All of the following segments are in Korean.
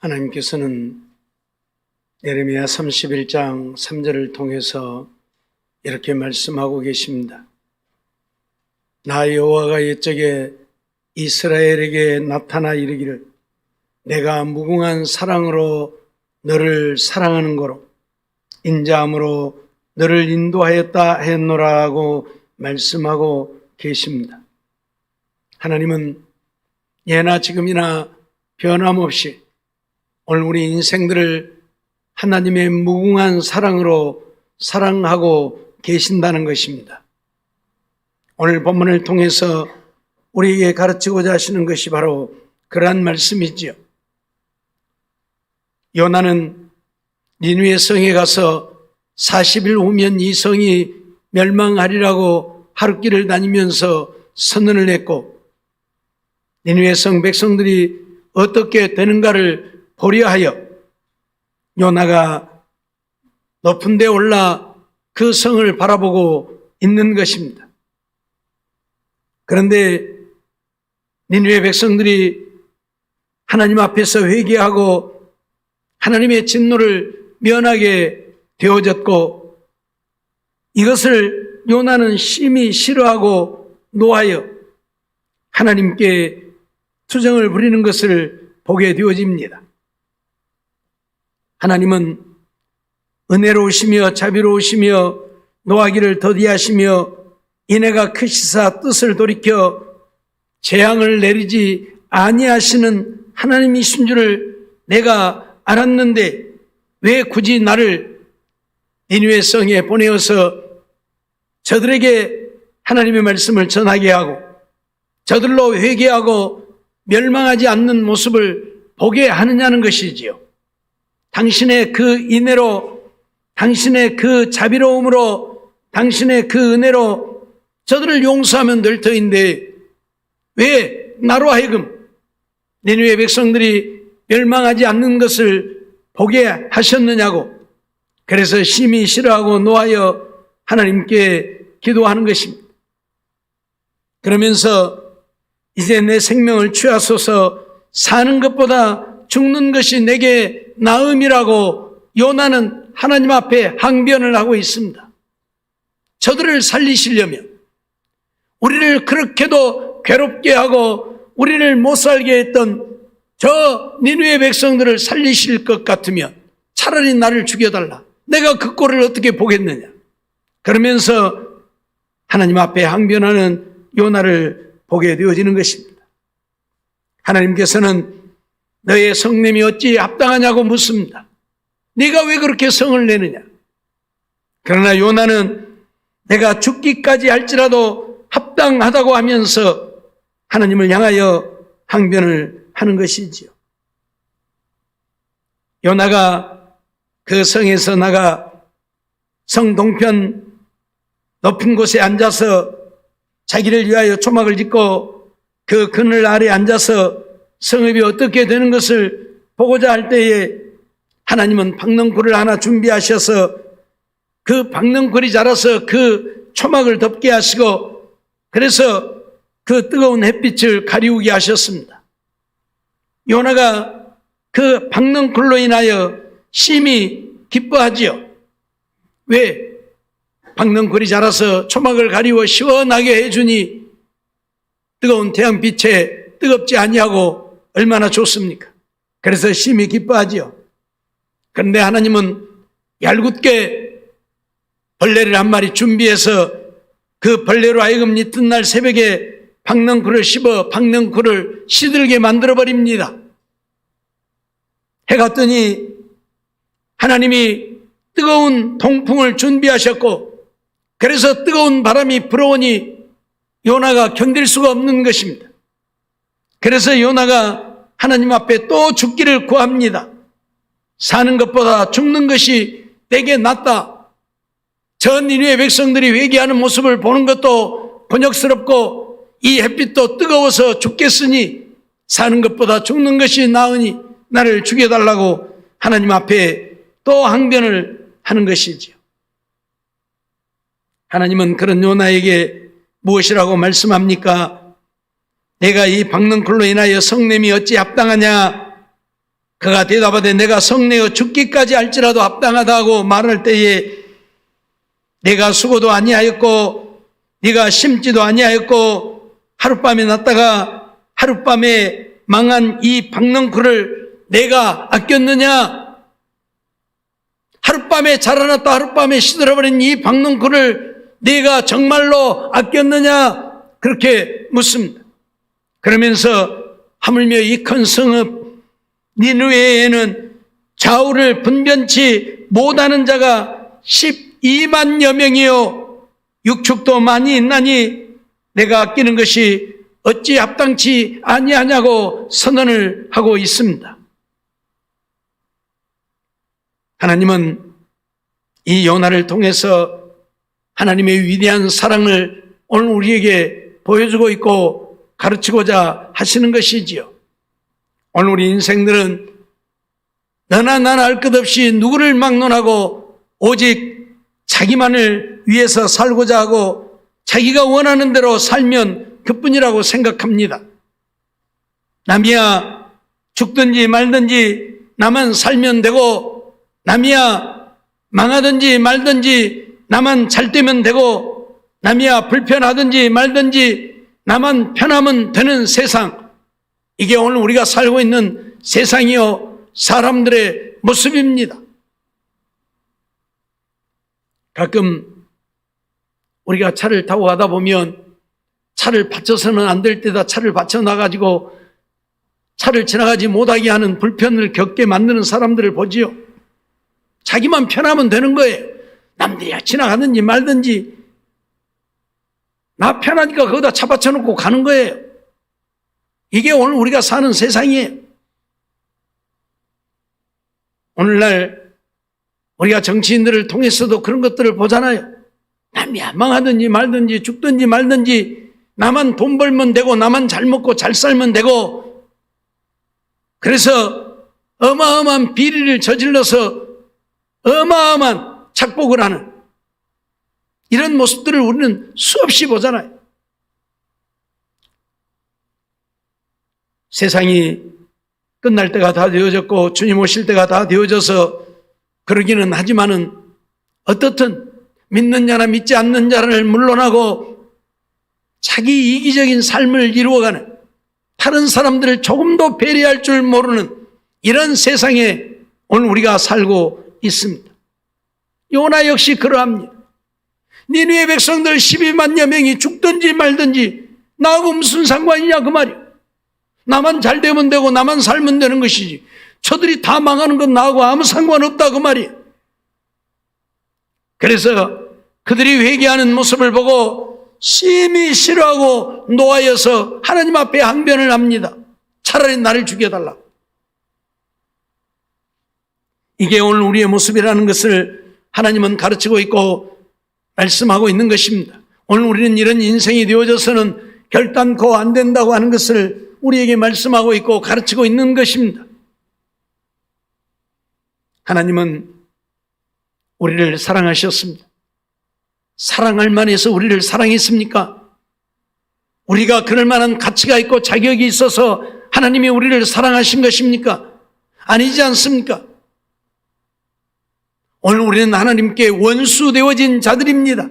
하나님께서는 예레미야 31장 3절을 통해서 이렇게 말씀하고 계십니다. 나 여호와가 옛적에 이스라엘에게 나타나 이르기를 내가 무궁한 사랑으로 너를 사랑하는 거로 인자함으로 너를 인도하였다 했노라고 말씀하고 계십니다. 하나님은 예나 지금이나 변함없이 오늘 우리 인생들을 하나님의 무궁한 사랑으로 사랑하고 계신다는 것입니다. 오늘 본문을 통해서 우리에게 가르치고자 하시는 것이 바로 그러한 말씀이지요. 요나는 니느웨 성에 가서 40일 후면 이 성이 멸망하리라고 하룻길을 다니면서 선언을 했고, 니느웨 성 백성들이 어떻게 되는가를 보려 하여 요나가 높은 데 올라 그 성을 바라보고 있는 것입니다. 그런데 니느웨 백성들이 하나님 앞에서 회개하고 하나님의 진노를 면하게 되어졌고, 이것을 요나는 심히 싫어하고 노하여 하나님께 투정을 부리는 것을 보게 되어집니다. 하나님은 은혜로우시며 자비로우시며 노하기를 더디하시며 인애가 크시사 뜻을 돌이켜 재앙을 내리지 아니하시는 하나님이신 줄을 내가 알았는데 왜 굳이 나를 니느웨 성에 보내어서 저들에게 하나님의 말씀을 전하게 하고 저들로 회개하고 멸망하지 않는 모습을 보게 하느냐는 것이지요. 당신의 그 인애로, 당신의 그 자비로움으로, 당신의 그 은혜로 저들을 용서하면 될 터인데 왜 나로 하여금 니느웨 백성들이 멸망하지 않는 것을 보게 하셨느냐고, 그래서 심히 싫어하고 노하여 하나님께 기도하는 것입니다. 그러면서 이제 내 생명을 취하소서, 사는 것보다 죽는 것이 내게 나음이라고 요나는 하나님 앞에 항변을 하고 있습니다. 저들을 살리시려면, 우리를 그렇게도 괴롭게 하고 우리를 못 살게 했던 저 니느웨 백성들을 살리실 것 같으면 차라리 나를 죽여달라. 내가 그 꼴을 어떻게 보겠느냐. 그러면서 하나님 앞에 항변하는 요나를 보게 되어지는 것입니다. 하나님께서는 너의 성냄이 어찌 합당하냐고 묻습니다. 네가 왜 그렇게 성을 내느냐. 그러나 요나는 내가 죽기까지 할지라도 합당하다고 하면서 하나님을 향하여 항변을 하는 것이지요. 요나가 그 성에서 나가 성 동편 높은 곳에 앉아서 자기를 위하여 초막을 짓고 그 그늘 아래 앉아서 성읍이 어떻게 되는 것을 보고자 할 때에 하나님은 박넝쿨을 하나 준비하셔서 그 박넝쿨이 자라서 그 초막을 덮게 하시고, 그래서 그 뜨거운 햇빛을 가리우게 하셨습니다. 요나가 그 박넝쿨로 인하여 심히 기뻐하지요. 왜? 박넝쿨이 자라서 초막을 가리워 시원하게 해주니 뜨거운 태양빛에 뜨겁지 아니하고 얼마나 좋습니까? 그래서 심히 기뻐하지요. 그런데 하나님은 얄궂게 벌레를 한 마리 준비해서 그 벌레로 하여금 이튿날 새벽에 박넝쿨을 씹어 박넝쿨을 시들게 만들어버립니다. 해가 뜨니 하나님이 뜨거운 동풍을 준비하셨고, 그래서 뜨거운 바람이 불어오니 요나가 견딜 수가 없는 것입니다. 그래서 요나가 하나님 앞에 또 죽기를 구합니다. 사는 것보다 죽는 것이 내게 낫다. 저 니느웨 백성들이 회개하는 모습을 보는 것도 곤욕스럽고 이 햇빛도 뜨거워서 죽겠으니 사는 것보다 죽는 것이 나으니 나를 죽여달라고 하나님 앞에 또 항변을 하는 것이지요. 하나님은 그런 요나에게 무엇이라고 말씀합니까? 내가 이 박넝쿨로 인하여 성냄이 어찌 합당하냐? 그가 대답하되 내가 성내어 죽기까지 할지라도 합당하다 하고 말할 때에 내가 수고도 아니하였고 네가 심지도 아니하였고 하룻밤에 났다가 하룻밤에 망한 이 박넝쿨을 내가 아꼈느냐? 하룻밤에 자라났다 하룻밤에 시들어버린 이 박넝쿨을 내가 정말로 아꼈느냐? 그렇게 묻습니다. 그러면서 하물며 이 큰 성읍 니느웨에는 좌우를 분변치 못하는 자가 12만여 명이요 육축도 많이 있나니 내가 아끼는 것이 어찌 합당치 아니하냐고 선언을 하고 있습니다. 하나님은 이 요나를 통해서 하나님의 위대한 사랑을 오늘 우리에게 보여주고 있고 가르치고자 하시는 것이지요. 오늘 우리 인생들은 너나 나나 할 것 없이 누구를 막론하고 오직 자기만을 위해서 살고자 하고 자기가 원하는 대로 살면 그뿐이라고 생각합니다. 남이야 죽든지 말든지 나만 살면 되고, 남이야 망하든지 말든지 나만 잘 되면 되고, 남이야 불편하든지 말든지 나만 편하면 되는 세상, 이게 오늘 우리가 살고 있는 세상이요 사람들의 모습입니다. 가끔 우리가 차를 타고 가다 보면 차를 받쳐서는 안 될 때다 차를 받쳐놔가지고 차를 지나가지 못하게 하는 불편을 겪게 만드는 사람들을 보지요. 자기만 편하면 되는 거예요. 남들이 지나가든지 말든지 나 편하니까 거기다 차 받쳐놓고 가는 거예요. 이게 오늘 우리가 사는 세상이에요. 오늘날 우리가 정치인들을 통해서도 그런 것들을 보잖아요. 남이 망하든지 말든지 죽든지 말든지 나만 돈 벌면 되고 나만 잘 먹고 잘 살면 되고, 그래서 어마어마한 비리를 저질러서 어마어마한 착복을 하는 이런 모습들을 우리는 수없이 보잖아요. 세상이 끝날 때가 다 되어졌고 주님 오실 때가 다 되어져서 그러기는 하지만은 어떻든 믿는 자나 믿지 않는 자를 물론하고 자기 이기적인 삶을 이루어가는, 다른 사람들을 조금도 배려할 줄 모르는 이런 세상에 오늘 우리가 살고 있습니다. 요나 역시 그러합니다. 니느웨 백성들 12만여 명이 죽든지 말든지 나하고 무슨 상관이냐 그 말이야. 나만 잘 되면 되고 나만 살면 되는 것이지 저들이 다 망하는 건 나하고 아무 상관없다 그 말이야. 그래서 그들이 회개하는 모습을 보고 심히 싫어하고 노하여서 하나님 앞에 항변을 합니다. 차라리 나를 죽여달라. 이게 오늘 우리의 모습이라는 것을 하나님은 가르치고 있고 말씀하고 있는 것입니다. 오늘 우리는 이런 인생이 되어져서는 결단코 안 된다고 하는 것을 우리에게 말씀하고 있고 가르치고 있는 것입니다. 하나님은 우리를 사랑하셨습니다. 사랑할 만해서 우리를 사랑했습니까? 우리가 그럴 만한 가치가 있고 자격이 있어서 하나님이 우리를 사랑하신 것입니까? 아니지 않습니까? 오늘 우리는 하나님께 원수 되어진 자들입니다.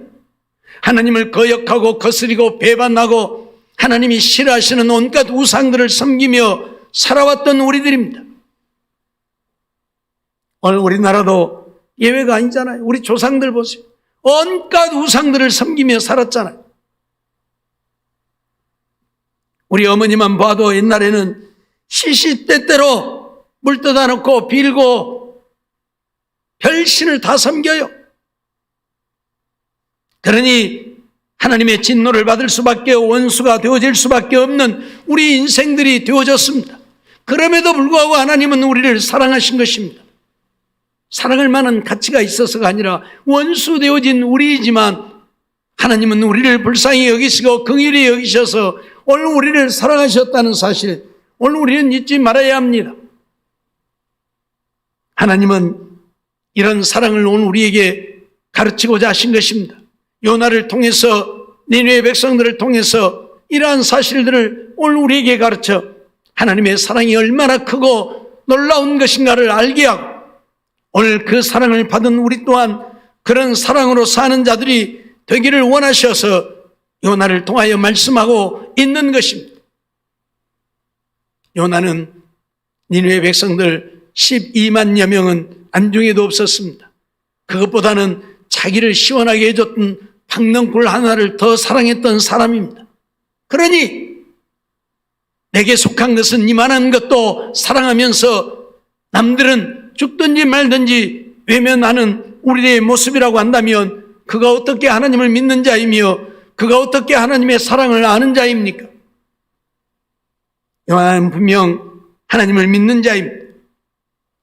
하나님을 거역하고 거스리고 배반하고 하나님이 싫어하시는 온갖 우상들을 섬기며 살아왔던 우리들입니다. 오늘 우리나라도 예외가 아니잖아요. 우리 조상들 보세요. 온갖 우상들을 섬기며 살았잖아요. 우리 어머니만 봐도 옛날에는 시시때때로 물 떠다 놓고 빌고 별신을 다 섬겨요. 그러니 하나님의 진노를 받을 수밖에, 원수가 되어질 수밖에 없는 우리 인생들이 되어졌습니다. 그럼에도 불구하고 하나님은 우리를 사랑하신 것입니다. 사랑할 만한 가치가 있어서가 아니라 원수 되어진 우리이지만 하나님은 우리를 불쌍히 여기시고 긍휼히 여기셔서 오늘 우리를 사랑하셨다는 사실, 오늘 우리는 잊지 말아야 합니다. 하나님은 이런 사랑을 오늘 우리에게 가르치고자 하신 것입니다. 요나를 통해서, 니느웨 백성들을 통해서 이러한 사실들을 오늘 우리에게 가르쳐 하나님의 사랑이 얼마나 크고 놀라운 것인가를 알게 하고 오늘 그 사랑을 받은 우리 또한 그런 사랑으로 사는 자들이 되기를 원하셔서 요나를 통하여 말씀하고 있는 것입니다. 요나는 니느웨 백성들 12만여 명은 안중에도 없었습니다. 그것보다는 자기를 시원하게 해줬던 박넝쿨 하나를 더 사랑했던 사람입니다. 그러니 내게 속한 것은 이만한 것도 사랑하면서 남들은 죽든지 말든지 외면하는 우리의 모습이라고 한다면 그가 어떻게 하나님을 믿는 자이며 그가 어떻게 하나님의 사랑을 아는 자입니까? 요나는 분명 하나님을 믿는 자입니다.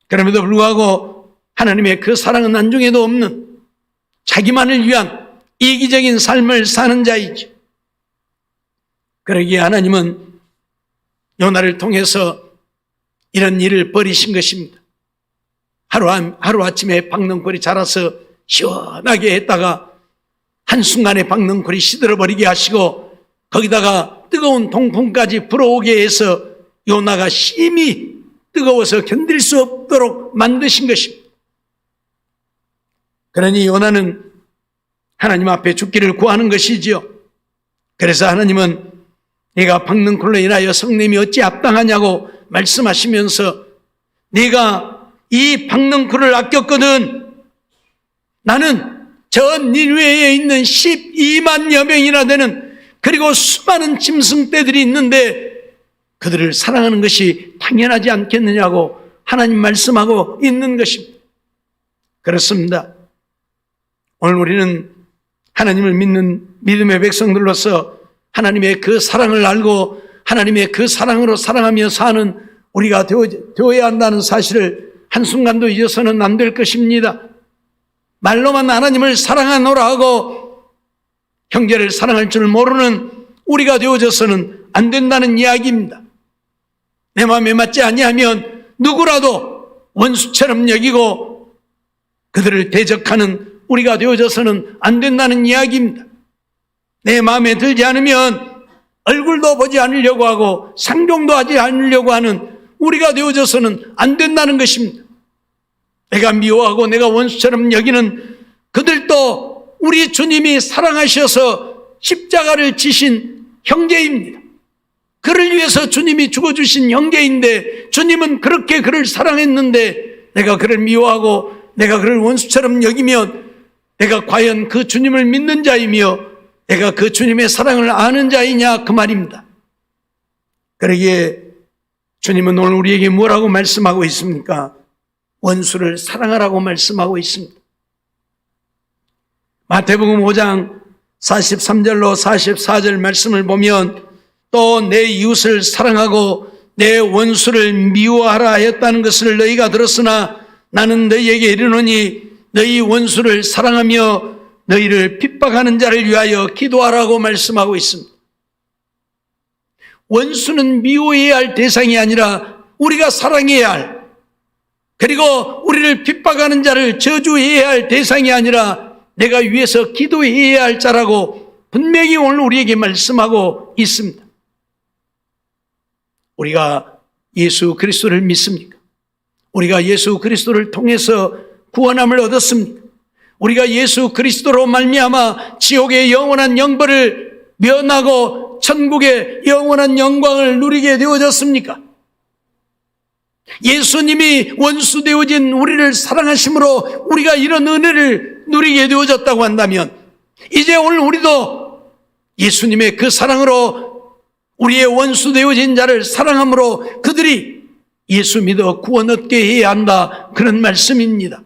그럼에도 불구하고 하나님의 그 사랑은 안중에도 없는 자기만을 위한 이기적인 삶을 사는 자이죠. 그러기에 하나님은 요나를 통해서 이런 일을 벌이신 것입니다. 하루아침에 박넝쿨이 자라서 시원하게 했다가 한순간에 박넝쿨이 시들어버리게 하시고 거기다가 뜨거운 동풍까지 불어오게 해서 요나가 심히 뜨거워서 견딜 수 없도록 만드신 것입니다. 그러니 요나는 하나님 앞에 죽기를 구하는 것이지요. 그래서 하나님은 네가 박넝쿨로 인하여 성냄이 어찌 합당하냐고 말씀하시면서 네가 이 박넝쿨을 아꼈거든 나는 저 니느웨에 있는 12만여 명이나 되는 그리고 수많은 짐승떼들이 있는데 그들을 사랑하는 것이 당연하지 않겠느냐고 하나님 말씀하고 있는 것입니다. 그렇습니다. 오늘 우리는 하나님을 믿는 믿음의 백성들로서 하나님의 그 사랑을 알고 하나님의 그 사랑으로 사랑하며 사는 우리가 되어야 한다는 사실을 한순간도 잊어서는 안 될 것입니다. 말로만 하나님을 사랑하노라 하고 형제를 사랑할 줄 모르는 우리가 되어져서는 안 된다는 이야기입니다. 내 마음에 맞지 아니하면 누구라도 원수처럼 여기고 그들을 대적하는 우리가 되어져서는 안 된다는 이야기입니다. 내 마음에 들지 않으면 얼굴도 보지 않으려고 하고 상종도 하지 않으려고 하는 우리가 되어져서는 안 된다는 것입니다. 내가 미워하고 내가 원수처럼 여기는 그들도 우리 주님이 사랑하셔서 십자가를 지신 형제입니다. 그를 위해서 주님이 죽어주신 형제인데 주님은 그렇게 그를 사랑했는데 내가 그를 미워하고 내가 그를 원수처럼 여기면 내가 과연 그 주님을 믿는 자이며 내가 그 주님의 사랑을 아는 자이냐 그 말입니다. 그러기에 주님은 오늘 우리에게 뭐라고 말씀하고 있습니까? 원수를 사랑하라고 말씀하고 있습니다. 마태복음 5장 43절로 44절 말씀을 보면 또 내 이웃을 사랑하고 내 원수를 미워하라 했다는 것을 너희가 들었으나 나는 너희에게 이르노니 너희 원수를 사랑하며 너희를 핍박하는 자를 위하여 기도하라고 말씀하고 있습니다. 원수는 미워해야 할 대상이 아니라 우리가 사랑해야 할, 그리고 우리를 핍박하는 자를 저주해야 할 대상이 아니라 내가 위해서 기도해야 할 자라고 분명히 오늘 우리에게 말씀하고 있습니다. 우리가 예수 그리스도를 믿습니까? 우리가 예수 그리스도를 통해서 구원함을 얻었습니까? 우리가 예수 그리스도로 말미암아 지옥의 영원한 영벌을 면하고 천국의 영원한 영광을 누리게 되어졌습니까? 예수님이 원수 되어진 우리를 사랑하심으로 우리가 이런 은혜를 누리게 되어졌다고 한다면 이제 오늘 우리도 예수님의 그 사랑으로 우리의 원수 되어진 자를 사랑함으로 그들이 예수 믿어 구원 얻게 해야 한다, 그런 말씀입니다.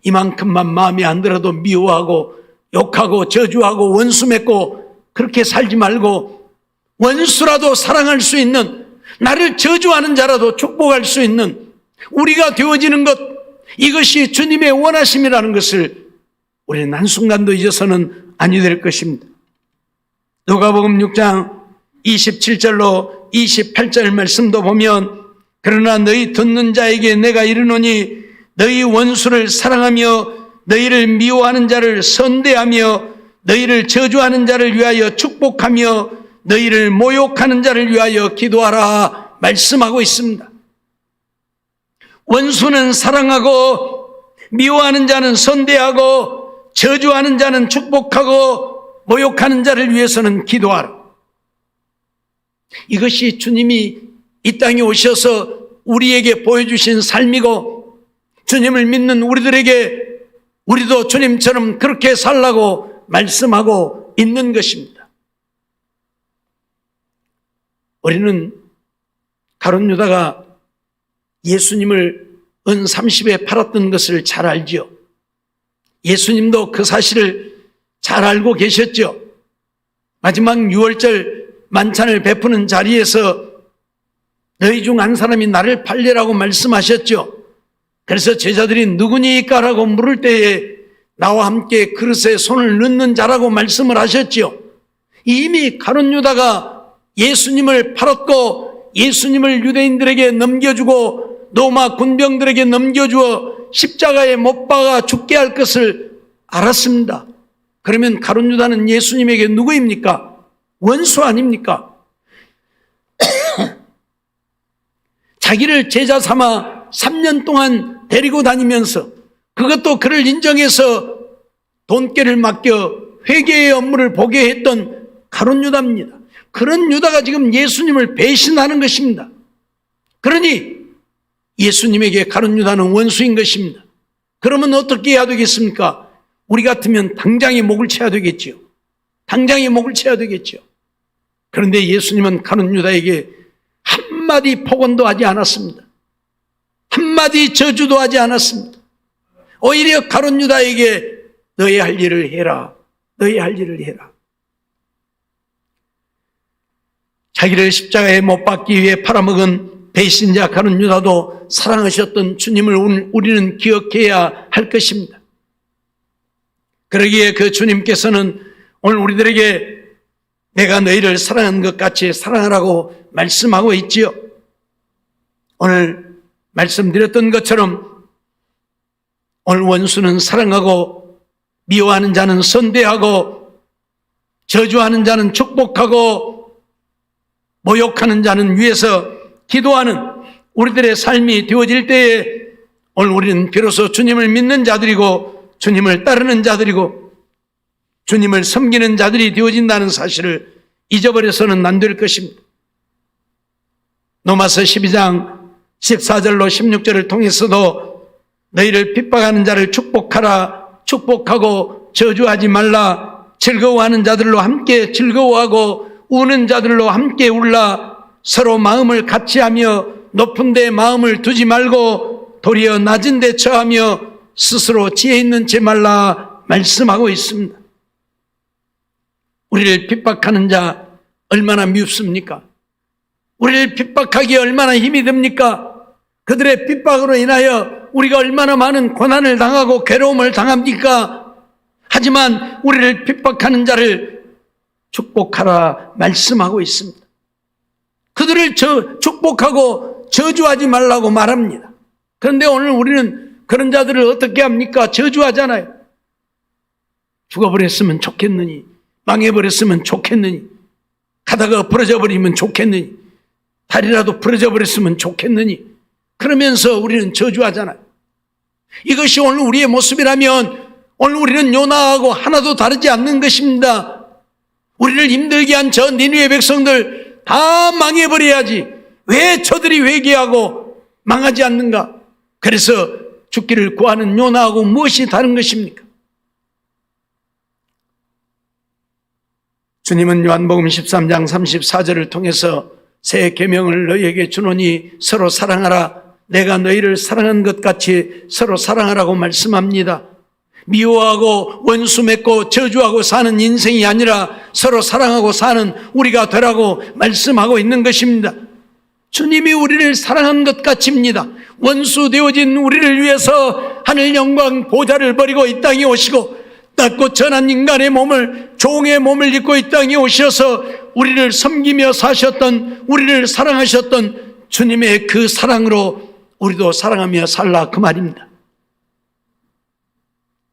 이만큼만 마음에 안 들어도 미워하고 욕하고 저주하고 원수 맺고 그렇게 살지 말고 원수라도 사랑할 수 있는, 나를 저주하는 자라도 축복할 수 있는 우리가 되어지는 것, 이것이 주님의 원하심이라는 것을 우리는 한순간도 잊어서는 아니 될 것입니다. 누가복음 6장 27절로 28절 말씀도 보면 그러나 너희 듣는 자에게 내가 이르노니 너희 원수를 사랑하며 너희를 미워하는 자를 선대하며 너희를 저주하는 자를 위하여 축복하며 너희를 모욕하는 자를 위하여 기도하라 말씀하고 있습니다. 원수는 사랑하고 미워하는 자는 선대하고 저주하는 자는 축복하고 모욕하는 자를 위해서는 기도하라. 이것이 주님이 이 땅에 오셔서 우리에게 보여주신 삶이고, 주님을 믿는 우리들에게 우리도 주님처럼 그렇게 살라고 말씀하고 있는 것입니다. 우리는 가룟 유다가 예수님을 은 30에 팔았던 것을 잘 알지요. 예수님도 그 사실을 잘 알고 계셨죠. 마지막 유월절 만찬을 베푸는 자리에서 너희 중 한 사람이 나를 팔리라고 말씀하셨죠. 그래서 제자들이 누구니까라고 물을 때에 나와 함께 그릇에 손을 넣는 자라고 말씀을 하셨죠. 이미 가룟 유다가 예수님을 팔았고 예수님을 유대인들에게 넘겨주고 로마 군병들에게 넘겨주어 십자가에 못 박아 죽게 할 것을 알았습니다. 그러면 가룟 유다는 예수님에게 누구입니까? 원수 아닙니까? 자기를 제자 삼아 3년 동안 데리고 다니면서 그것도 그를 인정해서 돈깨를 맡겨 회개의 업무를 보게 했던 가룟 유다입니다. 그런 유다가 지금 예수님을 배신하는 것입니다. 그러니 예수님에게 가룟 유다는 원수인 것입니다. 그러면 어떻게 해야 되겠습니까? 우리 같으면 당장에 목을 쳐야 되겠지요. 당장에 목을 쳐야 되겠지요. 그런데 예수님은 가룟 유다에게 한마디 폭언도 하지 않았습니다. 한마디 저주도 하지 않았습니다. 오히려 가룟 유다에게 너의 할 일을 해라. 너의 할 일을 해라. 자기를 십자가에 못 박기 위해 팔아먹은 배신자 가룟 유다도 사랑하셨던 주님을 우리는 기억해야 할 것입니다. 그러기에 그 주님께서는 오늘 우리들에게 내가 너희를 사랑한 것 같이 사랑하라고 말씀하고 있지요. 오늘 말씀드렸던 것처럼 오늘 원수는 사랑하고 미워하는 자는 선대하고 저주하는 자는 축복하고 모욕하는 자는 위에서 기도하는 우리들의 삶이 되어질 때에 오늘 우리는 비로소 주님을 믿는 자들이고 주님을 따르는 자들이고 주님을 섬기는 자들이 되어진다는 사실을 잊어버려서는 안 될 것입니다. 로마서 12장 14절로 16절을 통해서도 너희를 핍박하는 자를 축복하라, 축복하고 저주하지 말라, 즐거워하는 자들로 함께 즐거워하고 우는 자들로 함께 울라, 서로 마음을 같이하며 높은 데 마음을 두지 말고 도리어 낮은 데 처하며 스스로 지혜 있는 채 말라 말씀하고 있습니다. 우리를 핍박하는 자 얼마나 미웁습니까? 우리를 핍박하기에 얼마나 힘이 듭니까? 그들의 핍박으로 인하여 우리가 얼마나 많은 고난을 당하고 괴로움을 당합니까? 하지만 우리를 핍박하는 자를 축복하라 말씀하고 있습니다. 그들을 축복하고 저주하지 말라고 말합니다. 그런데 오늘 우리는 그런 자들을 어떻게 합니까? 저주하잖아요. 죽어버렸으면 좋겠느니, 망해버렸으면 좋겠느니, 가다가 부러져 버리면 좋겠느니, 다리라도 부러져 버렸으면 좋겠느니, 그러면서 우리는 저주하잖아요. 이것이 오늘 우리의 모습이라면 오늘 우리는 요나하고 하나도 다르지 않는 것입니다. 우리를 힘들게 한 저 니느웨 백성들 다 망해버려야지 왜 저들이 회개하고 망하지 않는가? 그래서 죽기를 구하는 요나하고 무엇이 다른 것입니까? 주님은 요한복음 13장 34절을 통해서 새 계명을 너희에게 주노니 서로 사랑하라. 내가 너희를 사랑한 것 같이 서로 사랑하라고 말씀합니다. 미워하고 원수 맺고 저주하고 사는 인생이 아니라 서로 사랑하고 사는 우리가 되라고 말씀하고 있는 것입니다. 주님이 우리를 사랑한 것 같이입니다. 원수 되어진 우리를 위해서 하늘 영광 보좌를 버리고 이 땅에 오시고 낮고 천한 인간의 몸을, 종의 몸을 입고 이 땅에 오셔서 우리를 섬기며 사셨던, 우리를 사랑하셨던 주님의 그 사랑으로 우리도 사랑하며 살라 그 말입니다.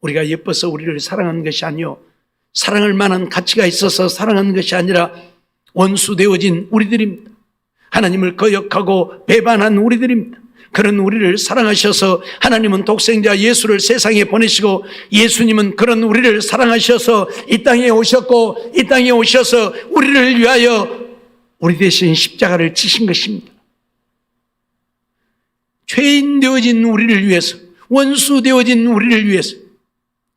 우리가 예뻐서 우리를 사랑한 것이 아니요, 사랑할 만한 가치가 있어서 사랑한 것이 아니라 원수 되어진 우리들입니다. 하나님을 거역하고 배반한 우리들입니다. 그런 우리를 사랑하셔서 하나님은 독생자 예수를 세상에 보내시고 예수님은 그런 우리를 사랑하셔서 이 땅에 오셨고 이 땅에 오셔서 우리를 위하여 우리 대신 십자가를 지신 것입니다. 죄인 되어진 우리를 위해서, 원수 되어진 우리를 위해서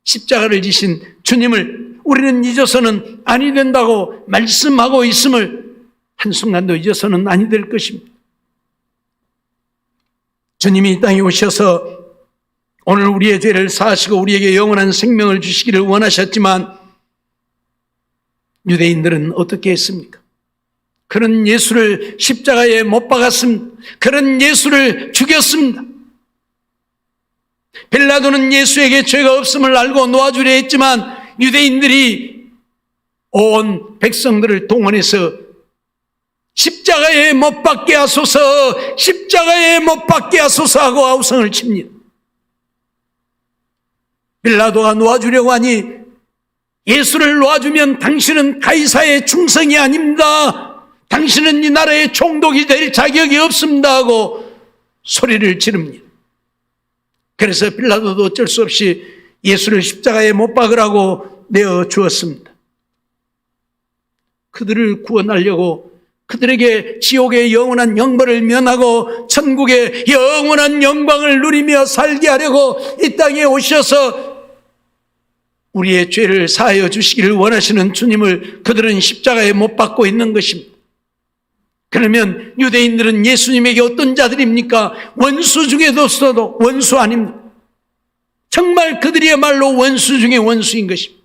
십자가를 지신 주님을 우리는 잊어서는 아니 된다고 말씀하고 있음을 한순간도 잊어서는 아니 될 것입니다. 주님이 이 땅에 오셔서 오늘 우리의 죄를 사하시고 우리에게 영원한 생명을 주시기를 원하셨지만 유대인들은 어떻게 했습니까? 그런 예수를 십자가에 못 박았습니다. 그런 예수를 죽였습니다. 빌라도는 예수에게 죄가 없음을 알고 놓아주려 했지만 유대인들이 온 백성들을 동원해서 십자가에 못 박게 하소서, 십자가에 못 박게 하소서 하고 아우성을 칩니다. 빌라도가 놓아주려고 하니 예수를 놓아주면 당신은 가이사의 충성이 아닙니다. 당신은 이 나라의 총독이 될 자격이 없습니다 하고 소리를 지릅니다. 그래서 빌라도도 어쩔 수 없이 예수를 십자가에 못 박으라고 내어 주었습니다. 그들을 구원하려고 그들에게 지옥의 영원한 형벌을 면하고 천국의 영원한 영광을 누리며 살게 하려고 이 땅에 오셔서 우리의 죄를 사하여 주시기를 원하시는 주님을 그들은 십자가에 못 박고 있는 것입니다. 그러면 유대인들은 예수님에게 어떤 자들입니까? 원수 중에서도 원수 아닙니다. 정말 그들이야말로 원수 중에 원수인 것입니다.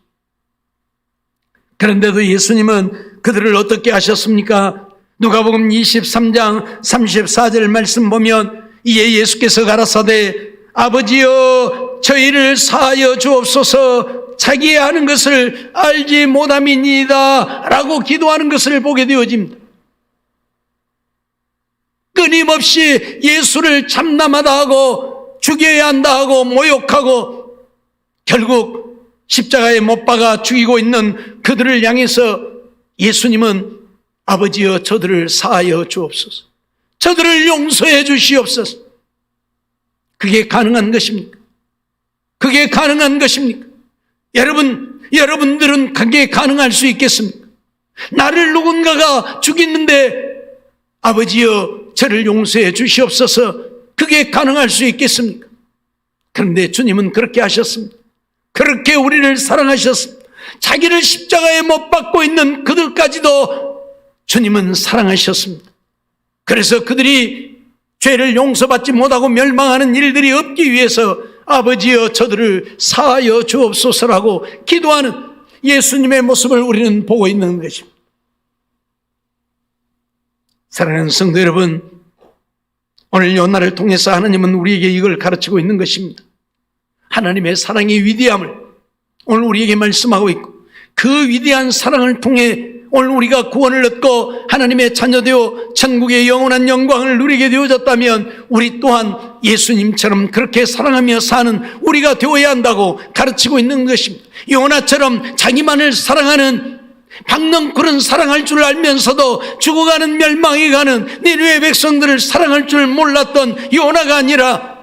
그런데도 예수님은 그들을 어떻게 하셨습니까? 누가복음 23장 34절 말씀 보면 이에 예수께서 가라사대 아버지여 저희를 사하여 주옵소서 자기의 하는 것을 알지 못함이니이다 라고 기도하는 것을 보게 되어집니다. 끊임없이 예수를 참남하다 하고 죽여야 한다 하고 모욕하고 결국 십자가에 못 박아 죽이고 있는 그들을 향해서 예수님은 아버지여 저들을 사하여 주옵소서, 저들을 용서해 주시옵소서. 그게 가능한 것입니까? 그게 가능한 것입니까? 여러분들은 그게 가능할 수 있겠습니까? 나를 누군가가 죽이는데 아버지여 저를 용서해 주시옵소서, 그게 가능할 수 있겠습니까? 그런데 주님은 그렇게 하셨습니다. 그렇게 우리를 사랑하셨습니다. 자기를 십자가에 못 박고 있는 그들까지도 주님은 사랑하셨습니다. 그래서 그들이 죄를 용서받지 못하고 멸망하는 일들이 없기 위해서 아버지여 저들을 사하여 주옵소서라고 기도하는 예수님의 모습을 우리는 보고 있는 것입니다. 사랑하는 성도 여러분, 오늘 요나를 통해서 하나님은 우리에게 이걸 가르치고 있는 것입니다. 하나님의 사랑의 위대함을 오늘 우리에게 말씀하고 있고 그 위대한 사랑을 통해 오늘 우리가 구원을 얻고 하나님의 자녀되어 천국의 영원한 영광을 누리게 되어졌다면 우리 또한 예수님처럼 그렇게 사랑하며 사는 우리가 되어야 한다고 가르치고 있는 것입니다. 요나처럼 자기만을 사랑하는 박넝쿨은 사랑할 줄 알면서도 죽어가는 멸망해 가는 니느웨 백성들을 사랑할 줄 몰랐던 요나가 아니라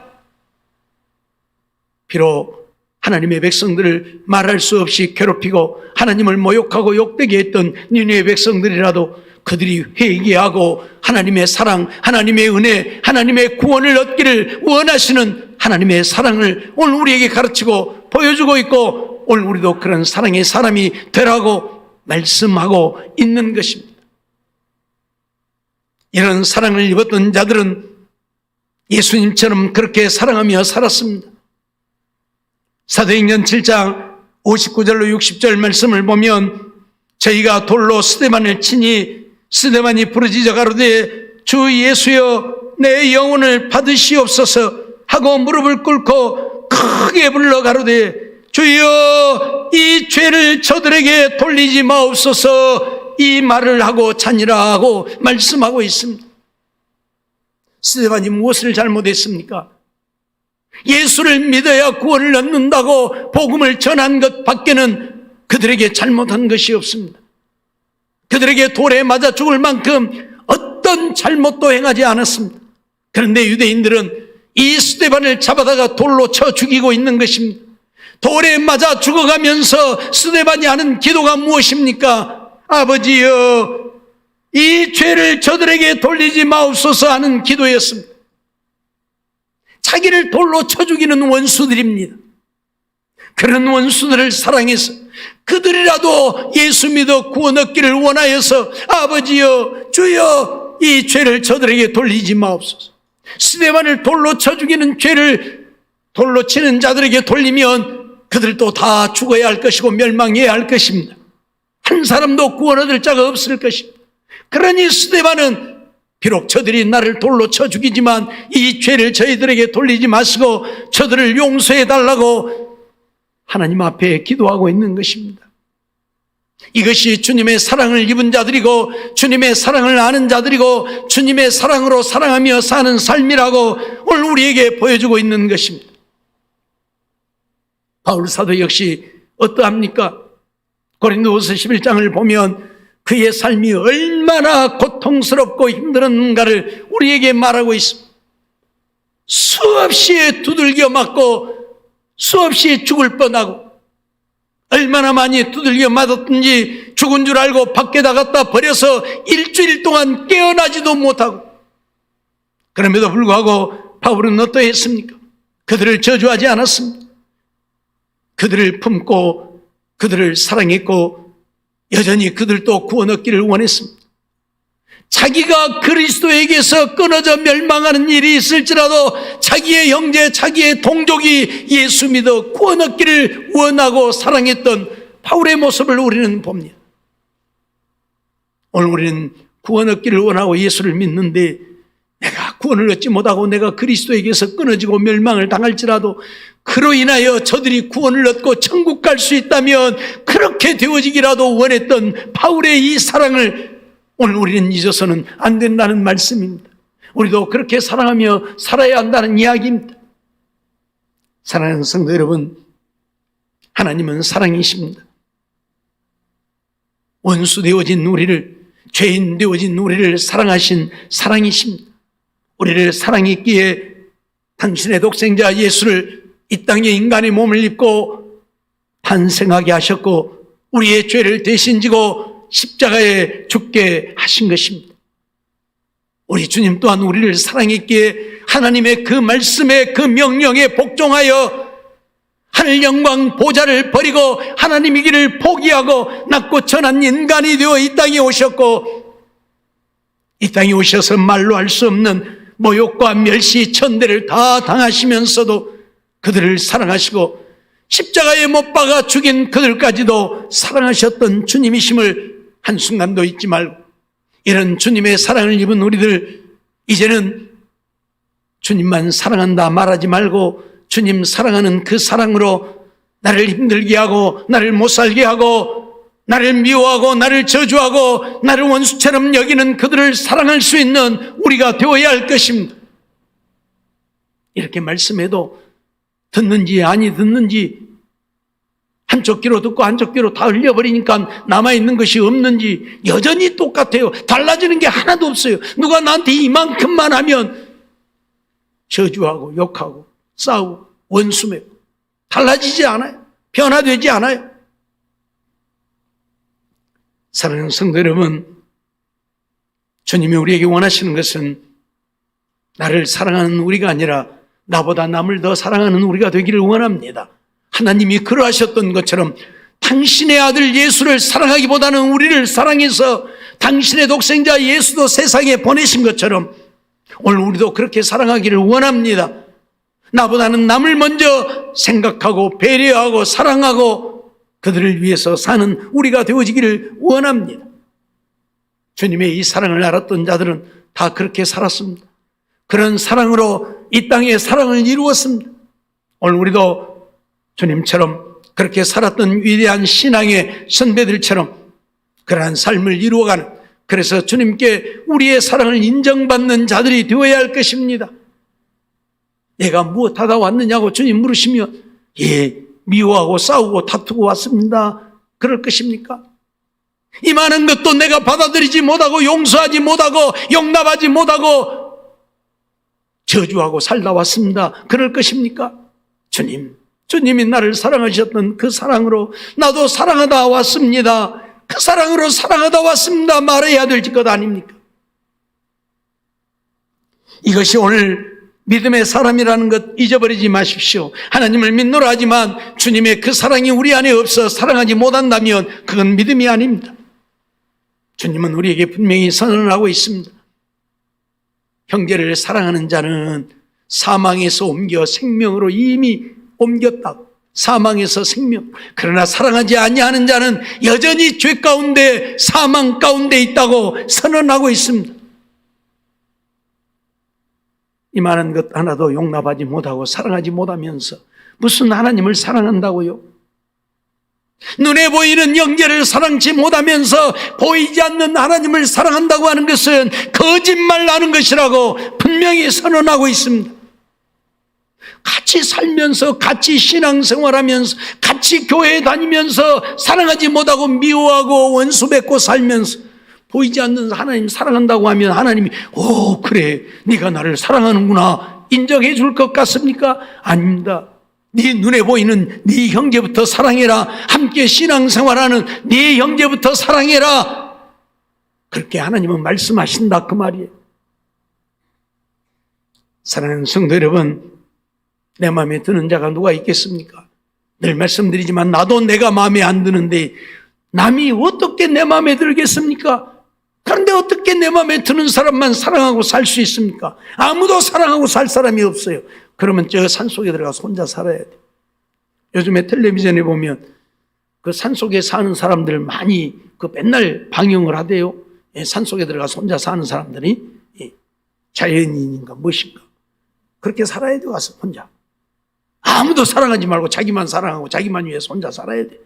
비록 하나님의 백성들을 말할 수 없이 괴롭히고 하나님을 모욕하고 욕되게 했던 니느웨 백성들이라도 그들이 회개하고 하나님의 사랑, 하나님의 은혜, 하나님의 구원을 얻기를 원하시는 하나님의 사랑을 오늘 우리에게 가르치고 보여주고 있고 오늘 우리도 그런 사랑의 사람이 되라고 말씀하고 있는 것입니다. 이런 사랑을 입었던 자들은 예수님처럼 그렇게 사랑하며 살았습니다. 사도행전 7장 59절로 60절 말씀을 보면 저희가 돌로 스데반을 치니 스데반이 부르짖어 가로되 주 예수여 내 영혼을 받으시옵소서 하고 무릎을 꿇고 크게 불러 가로되 주여 이 죄를 저들에게 돌리지 마옵소서 이 말을 하고 자니라 하고 말씀하고 있습니다. 스데반이 무엇을 잘못했습니까? 예수를 믿어야 구원을 얻는다고 복음을 전한 것 밖에는 그들에게 잘못한 것이 없습니다. 그들에게 돌에 맞아 죽을 만큼 어떤 잘못도 행하지 않았습니다. 그런데 유대인들은 이 스데반을 잡아다가 돌로 쳐 죽이고 있는 것입니다. 돌에 맞아 죽어가면서 스데반이 하는 기도가 무엇입니까? 아버지여, 이 죄를 저들에게 돌리지 마옵소서 하는 기도였습니다. 자기를 돌로 쳐 죽이는 원수들입니다. 그런 원수들을 사랑해서 그들이라도 예수 믿어 구원 얻기를 원하여서 아버지여, 주여, 이 죄를 저들에게 돌리지 마옵소서. 스데반을 돌로 쳐 죽이는 죄를 돌로 치는 자들에게 돌리면 그들도 다 죽어야 할 것이고 멸망해야 할 것입니다. 한 사람도 구원 얻을 자가 없을 것입니다. 그러니 스데반은 비록 저들이 나를 돌로 쳐 죽이지만 이 죄를 저희들에게 돌리지 마시고 저들을 용서해 달라고 하나님 앞에 기도하고 있는 것입니다. 이것이 주님의 사랑을 입은 자들이고 주님의 사랑을 아는 자들이고 주님의 사랑으로 사랑하며 사는 삶이라고 오늘 우리에게 보여주고 있는 것입니다. 바울 사도 역시 어떠합니까? 고린도후서 11장을 보면 그의 삶이 얼마나 고통스럽고 힘들었는가를 우리에게 말하고 있습니다. 수없이 두들겨 맞고 수없이 죽을 뻔하고 얼마나 많이 두들겨 맞았든지 죽은 줄 알고 밖에다 갖다 버려서 일주일 동안 깨어나지도 못하고, 그럼에도 불구하고 바울은 어떠했습니까? 그들을 저주하지 않았습니다. 그들을 품고 그들을 사랑했고 여전히 그들도 구원 얻기를 원했습니다. 자기가 그리스도에게서 끊어져 멸망하는 일이 있을지라도 자기의 형제, 자기의 동족이 예수 믿어 구원 얻기를 원하고 사랑했던 바울의 모습을 우리는 봅니다. 오늘 우리는 구원 얻기를 원하고 예수를 믿는데 내가 구원을 얻지 못하고 내가 그리스도에게서 끊어지고 멸망을 당할지라도 그로 인하여 저들이 구원을 얻고 천국 갈 수 있다면 그렇게 되어지기라도 원했던 바울의 이 사랑을 오늘 우리는 잊어서는 안 된다는 말씀입니다. 우리도 그렇게 사랑하며 살아야 한다는 이야기입니다. 사랑하는 성도 여러분, 하나님은 사랑이십니다. 원수 되어진 우리를, 죄인 되어진 우리를 사랑하신 사랑이십니다. 우리를 사랑했기에 당신의 독생자 예수를 이 땅에 인간의 몸을 입고 탄생하게 하셨고 우리의 죄를 대신 지고 십자가에 죽게 하신 것입니다. 우리 주님 또한 우리를 사랑했기에 하나님의 그 말씀에 그 명령에 복종하여 하늘 영광 보좌를 버리고 하나님의 길을 포기하고 낮고 천한 인간이 되어 이 땅에 오셨고 이 땅에 오셔서 말로 할 수 없는 모욕과 멸시 천대를 다 당하시면서도 그들을 사랑하시고 십자가에 못 박아 죽인 그들까지도 사랑하셨던 주님이심을 한순간도 잊지 말고, 이런 주님의 사랑을 입은 우리들 이제는 주님만 사랑한다 말하지 말고 주님 사랑하는 그 사랑으로 나를 힘들게 하고 나를 못 살게 하고 나를 미워하고 나를 저주하고 나를 원수처럼 여기는 그들을 사랑할 수 있는 우리가 되어야 할 것입니다. 이렇게 말씀해도 듣는지 아니 듣는지, 한쪽 귀로 듣고 한쪽 귀로 다 흘려버리니까 남아있는 것이 없는지 여전히 똑같아요. 달라지는 게 하나도 없어요. 누가 나한테 이만큼만 하면 저주하고 욕하고 싸우고 원수매고 달라지지 않아요. 변화되지 않아요. 사랑하는 성도 여러분, 주님이 우리에게 원하시는 것은 나를 사랑하는 우리가 아니라 나보다 남을 더 사랑하는 우리가 되기를 원합니다. 하나님이 그러하셨던 것처럼 당신의 아들 예수를 사랑하기보다는 우리를 사랑해서 당신의 독생자 예수도 세상에 보내신 것처럼 오늘 우리도 그렇게 사랑하기를 원합니다. 나보다는 남을 먼저 생각하고 배려하고 사랑하고 그들을 위해서 사는 우리가 되어지기를 원합니다. 주님의 이 사랑을 알았던 자들은 다 그렇게 살았습니다. 그런 사랑으로 이 땅에 사랑을 이루었습니다. 오늘 우리도 주님처럼 그렇게 살았던 위대한 신앙의 선배들처럼 그러한 삶을 이루어가는, 그래서 주님께 우리의 사랑을 인정받는 자들이 되어야 할 것입니다. 내가 무엇하다 왔느냐고 주님 물으시면 예, 미워하고 싸우고 다투고 왔습니다. 그럴 것입니까? 이 많은 것도 내가 받아들이지 못하고 용서하지 못하고 용납하지 못하고 저주하고 살다 왔습니다. 그럴 것입니까? 주님이 나를 사랑하셨던 그 사랑으로 나도 사랑하다 왔습니다. 그 사랑으로 사랑하다 왔습니다. 말해야 될 것 아닙니까? 이것이 오늘 믿음의 사람이라는 것 잊어버리지 마십시오. 하나님을 믿노라 하지만 주님의 그 사랑이 우리 안에 없어 사랑하지 못한다면 그건 믿음이 아닙니다. 주님은 우리에게 분명히 선언하고 있습니다. 형제를 사랑하는 자는 사망에서 옮겨 생명으로 이미 옮겼다. 사망에서 생명. 그러나 사랑하지 아니하는 자는 여전히 죄 가운데 사망 가운데 있다고 선언하고 있습니다. 이 많은 것 하나도 용납하지 못하고 사랑하지 못하면서 무슨 하나님을 사랑한다고요? 눈에 보이는 형제를 사랑치 못하면서 보이지 않는 하나님을 사랑한다고 하는 것은 거짓말 하는 것이라고 분명히 선언하고 있습니다. 같이 살면서 같이 신앙생활하면서 같이 교회에 다니면서 사랑하지 못하고 미워하고 원수 맺고 살면서 보이지 않는 하나님 사랑한다고 하면 하나님이 그래 네가 나를 사랑하는구나 인정해 줄 것 같습니까? 아닙니다. 네 눈에 보이는 네 형제부터 사랑해라. 함께 신앙생활하는 네 형제부터 사랑해라. 그렇게 하나님은 말씀하신다 그 말이에요. 사랑하는 성도 여러분, 내 마음에 드는 자가 누가 있겠습니까? 늘 말씀드리지만 나도 내가 마음에 안 드는데 남이 어떻게 내 마음에 들겠습니까? 그런데 어떻게 내 마음에 드는 사람만 사랑하고 살 수 있습니까? 아무도 사랑하고 살 사람이 없어요. 그러면 저 산속에 들어가서 혼자 살아야 돼요. 요즘에 텔레비전에 보면 그 산속에 사는 사람들 많이 그 맨날 방영을 하대요. 산속에 들어가서 혼자 사는 사람들이 자연인인가 무엇인가 그렇게 살아야 돼. 가서 혼자 아무도 사랑하지 말고 자기만 사랑하고 자기만 위해서 혼자 살아야 돼.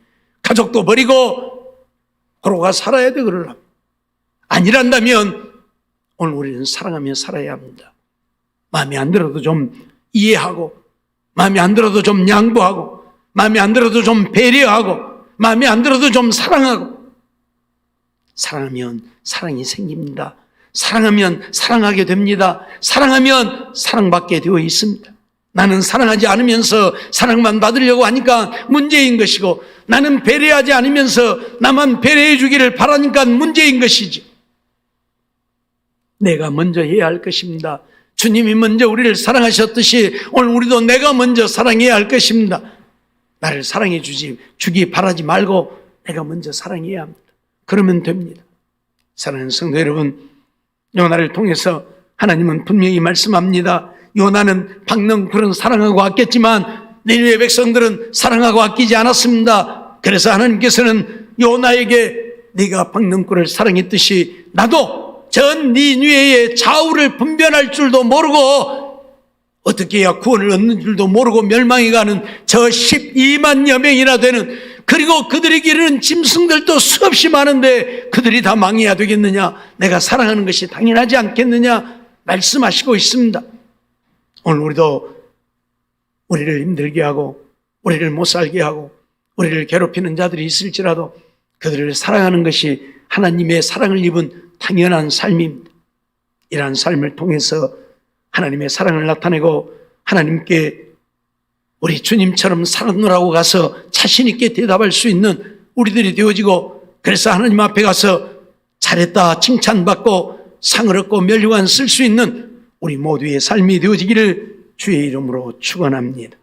가족도 버리고 호로가 살아야 돼. 그러려면 아니란다면 오늘 우리는 사랑하며 살아야 합니다. 마음에 안 들어도 좀 이해하고 마음에 안 들어도 좀 양보하고 마음에 안 들어도 좀 배려하고 마음에 안 들어도 좀 사랑하고 사랑하면 사랑이 생깁니다. 사랑하면 사랑하게 됩니다. 사랑하면 사랑받게 되어 있습니다. 나는 사랑하지 않으면서 사랑만 받으려고 하니까 문제인 것이고 나는 배려하지 않으면서 나만 배려해 주기를 바라니까 문제인 것이지. 내가 먼저 해야 할 것입니다. 주님이 먼저 우리를 사랑하셨듯이 오늘 우리도 내가 먼저 사랑해야 할 것입니다. 나를 사랑해 주기 바라지 말고 내가 먼저 사랑해야 합니다. 그러면 됩니다. 사랑하는 성도 여러분, 요나를 통해서 하나님은 분명히 말씀합니다. 요나는 박는 굴은 사랑하고 아꼈지만 니느웨 백성들은 사랑하고 아끼지 않았습니다. 그래서 하나님께서는 요나에게 네가 박는 굴을 사랑했듯이 나도 전 니느웨의 좌우를 분별할 줄도 모르고 어떻게 해야 구원을 얻는 줄도 모르고 멸망해가는 저 12만여 명이나 되는 그리고 그들에게 이르는 짐승들도 수없이 많은데 그들이 다 망해야 되겠느냐? 내가 사랑하는 것이 당연하지 않겠느냐? 말씀하시고 있습니다. 오늘 우리도 우리를 힘들게 하고 우리를 못 살게 하고 우리를 괴롭히는 자들이 있을지라도 그들을 사랑하는 것이 하나님의 사랑을 입은 당연한 삶입니다. 이러한 삶을 통해서 하나님의 사랑을 나타내고 하나님께 우리 주님처럼 살았노라고 가서 자신 있게 대답할 수 있는 우리들이 되어지고 그래서 하나님 앞에 가서 잘했다 칭찬받고 상을 얻고 멸류관 쓸 수 있는 우리 모두의 삶이 되어지기를 주의 이름으로 축원합니다.